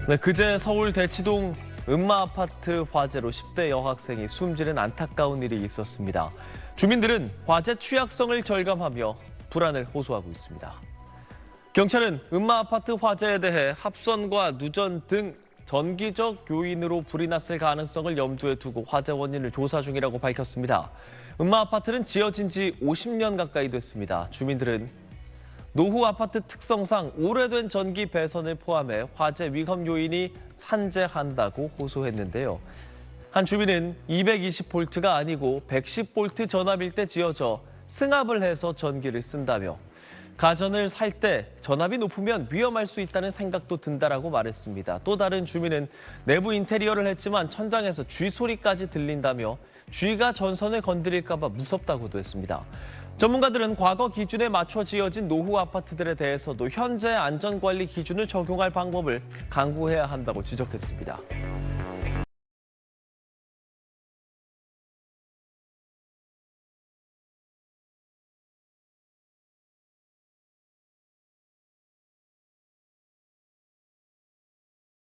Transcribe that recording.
네, 그제 서울 대치동 음마아파트 화재로 10대 여학생이 숨지는 안타까운 일이 있었습니다. 주민들은 화재 취약성을 절감하며 불안을 호소하고 있습니다. 경찰은 음마아파트 화재에 대해 합선과 누전 등 전기적 요인으로 불이 났을 가능성을 염두에 두고 화재 원인을 조사 중이라고 밝혔습니다. 음마아파트는 지어진 지 50년 가까이 됐습니다. 주민들은 노후 아파트 특성상 오래된 전기 배선을 포함해 화재 위험 요인이 산재한다고 호소했는데요. 한 주민은 220볼트가 아니고 110볼트 전압일 때 지어져 승합을 해서 전기를 쓴다며 가전을 살 때 전압이 높으면 위험할 수 있다는 생각도 든다라고 말했습니다. 또 다른 주민은 내부 인테리어를 했지만 천장에서 쥐 소리까지 들린다며 쥐가 전선을 건드릴까 봐 무섭다고도 했습니다. 전문가들은 과거 기준에 맞춰 지어진 노후 아파트들에 대해서도 현재 안전관리 기준을 적용할 방법을 강구해야 한다고 지적했습니다.